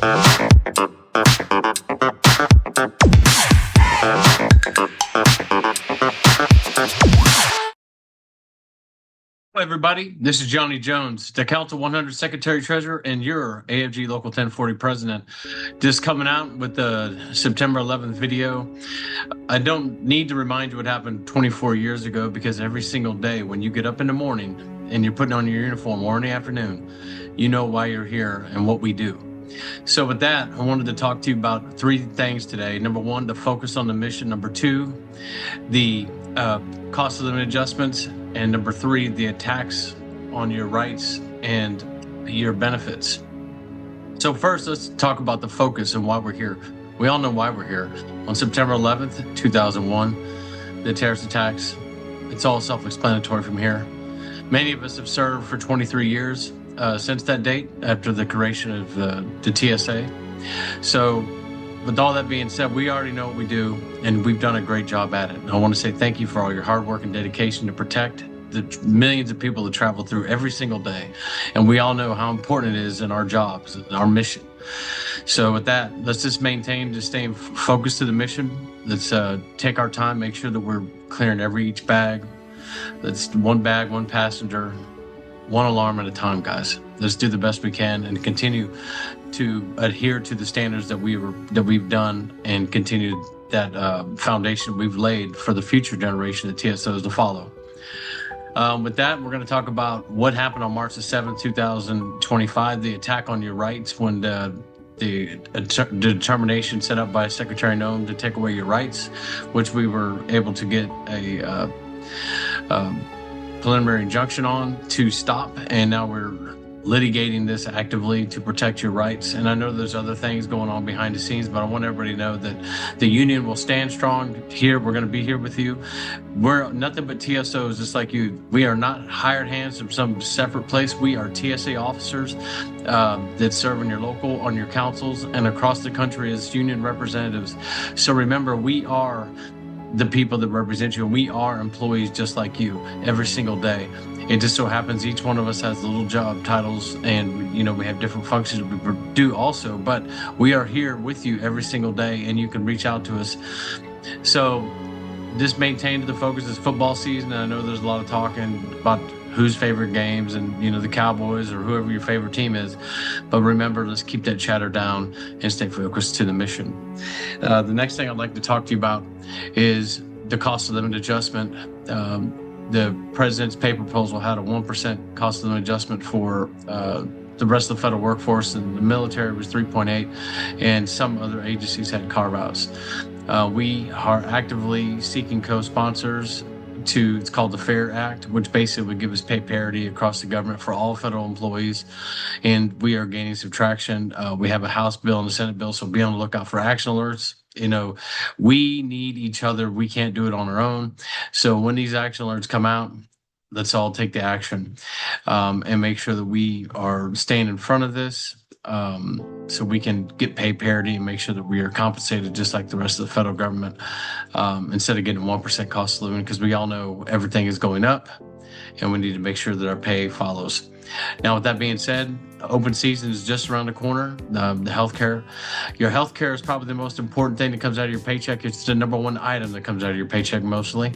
Hello, everybody. This is Johnny Jones, DeKalb 100 Secretary Treasurer and your AFG Local 1040 President. Just coming out with the September 11th video. I don't need to remind you what happened 24 years ago, because every single day when you get up in the morning and you're putting on your uniform, or in the afternoon, you know why you're here and what we do. So with that, I wanted to talk to you about three things today. Number one, the focus on the mission. Number two, the cost of living adjustments. And number three, the attacks on your rights and your benefits. So first, let's talk about the focus and why we're here. We all know why we're here. On September 11th, 2001, the terrorist attacks, it's all self-explanatory from here. Many of us have served for 23 years since that date, after the creation of the TSA. So with all that being said, we already know what we do, and we've done a great job at it. And I want to say thank you for all your hard work and dedication to protect the millions of people that travel through every single day. And we all know how important it is in our jobs, our mission. So with that, let's just maintain, just staying focused to the mission. Let's take our time, make sure that we're clearing each bag. That's one bag, one passenger, one alarm at a time, guys. Let's do the best we can and continue to adhere to the standards that we've done, and continue that foundation we've laid for the future generation of TSOs to follow. With that, we're going to talk about what happened on March the 7th, 2025, the attack on your rights, when the determination set up by Secretary Noem to take away your rights, which we were able to get a preliminary injunction on to stop, and now we're litigating this actively to protect your rights. And I know there's other things going on behind the scenes, but I want everybody to know that the union will stand strong here. We're going to be here with you. We're nothing but TSOs, just like you. We are not hired hands from some separate place. We are TSA officers that serve in your local, on your councils, and across the country as union representatives. So remember, we are the people that represent you, and we are employees just like you every single day. It just so happens each one of us has little job titles, and we have different functions we do also, but we are here with you every single day, and you can reach out to us. So just maintain the focus. It's football season, and I know there's a lot of talking about whose favorite games, and the Cowboys or whoever your favorite team is. But remember, let's keep that chatter down and stay focused to the mission. The next thing I'd like to talk to you about is the cost of living adjustment. The president's pay proposal had a 1% cost of living adjustment for the rest of the federal workforce, and the military was 3.8, and some other agencies had carve-outs. We are actively seeking co-sponsors it's called the FAIR Act, which basically would give us pay parity across the government for all federal employees, and we are gaining some traction. We have a House bill and a Senate bill, so be on the lookout for action alerts. We need each other. We can't do it on our own. So when these action alerts come out, let's all take the action and make sure that we are staying in front of this, so we can get pay parity and make sure that we are compensated just like the rest of the federal government, instead of getting 1% cost of living, because we all know everything is going up, and we need to make sure that our pay follows. Now, with that being said, open season is just around the corner. The healthcare, your healthcare is probably the most important thing that comes out of your paycheck. It's the number one item that comes out of your paycheck mostly.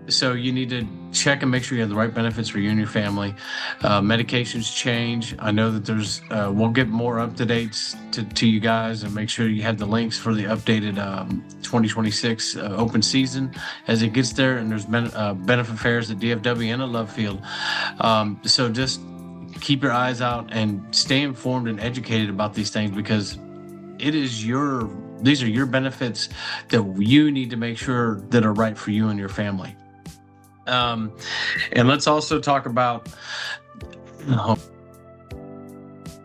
So you need to check and make sure you have the right benefits for you and your family. Medications change. I know that there's, we'll get more up-to-dates to you guys, and make sure you have the links for the updated 2026 open season as it gets there. And there's benefit fairs at DFW and at Love Field. So just keep your eyes out and stay informed and educated about these things, because these are your benefits that you need to make sure that are right for you and your family. And let's also talk about,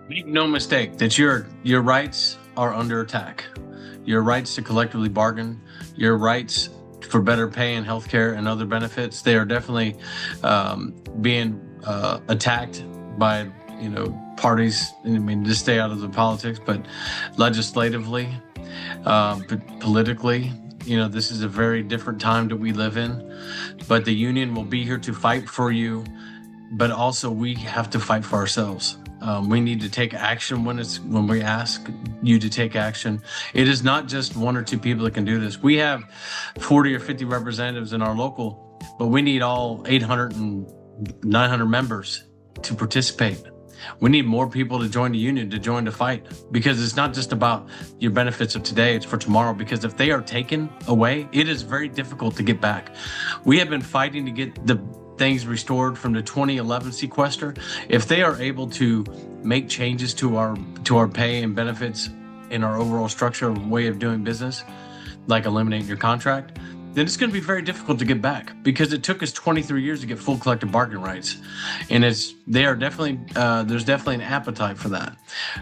make no mistake that your rights are under attack. Your rights to collectively bargain, your rights for better pay and healthcare and other benefits, they are definitely being attacked by parties. To stay out of the politics, but legislatively, but politically. This is a very different time that we live in, but the union will be here to fight for you, but also we have to fight for ourselves. We need to take action when we ask you to take action. It is not just one or two people that can do this. We have 40 or 50 representatives in our local, but we need all 800 and 900 members to participate. We need more people to join the union, to join the fight, because it's not just about your benefits of today, it's for tomorrow. Because if they are taken away, it is very difficult to get back. We have been fighting to get the things restored from the 2011 sequester. If they are able to make changes to our pay and benefits in our overall structure of way of doing business, like eliminating your contract, then it's going to be very difficult to get back, because it took us 23 years to get full collective bargaining rights. And there's definitely an appetite for that.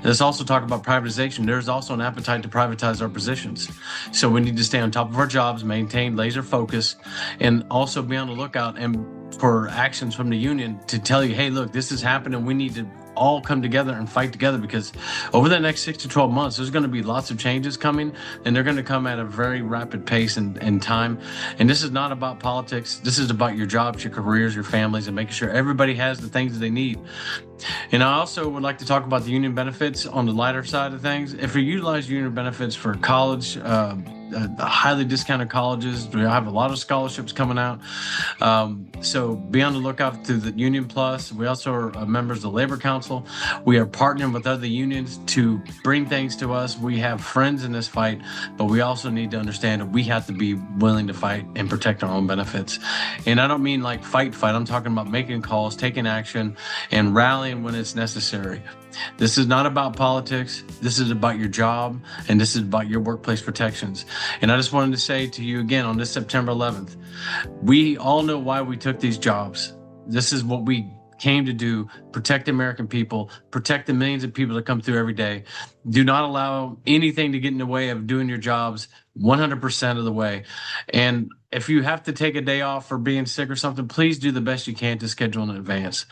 Let's also talk about privatization. There's also an appetite to privatize our positions. So we need to stay on top of our jobs, maintain laser focus, and also be on the lookout and for actions from the union to tell you, hey, look, this is happening. We need to all come together and fight together, because over the next 6 to 12 months, there's going to be lots of changes coming, and they're going to come at a very rapid pace and time. And this is not about politics. This is about your jobs, your careers, your families, and making sure everybody has the things that they need. And I also would like to talk about the union benefits on the lighter side of things. If we utilize union benefits for college, highly discounted colleges, we have a lot of scholarships coming out. So be on the lookout through the Union Plus. We also are members of the Labor Council. We are partnering with other unions to bring things to us. We have friends in this fight, but we also need to understand that we have to be willing to fight and protect our own benefits. And I don't mean like fight. I'm talking about making calls, taking action, and rallying when it's necessary. This is not about politics. This is about your job, and this is about your workplace protections. And I just wanted to say to you again on this September 11th, we all know why we took these jobs. This is what we came to do: protect the American people, protect the millions of people that come through every day. Do not allow anything to get in the way of doing your jobs 100% of the way. And if you have to take a day off for being sick or something, please do the best you can to schedule in advance.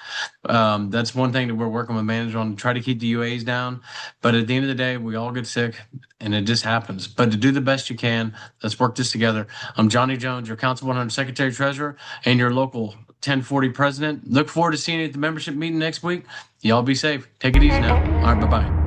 That's one thing that we're working with managers on, to try to keep the UAs down. But at the end of the day, we all get sick, and it just happens. But to do the best you can, let's work this together. I'm Johnny Jones, your Council 100 Secretary Treasurer and your local 1040 President. Look forward to seeing you at the membership meeting next week. Y'all be safe. Take it easy now. All right, bye-bye.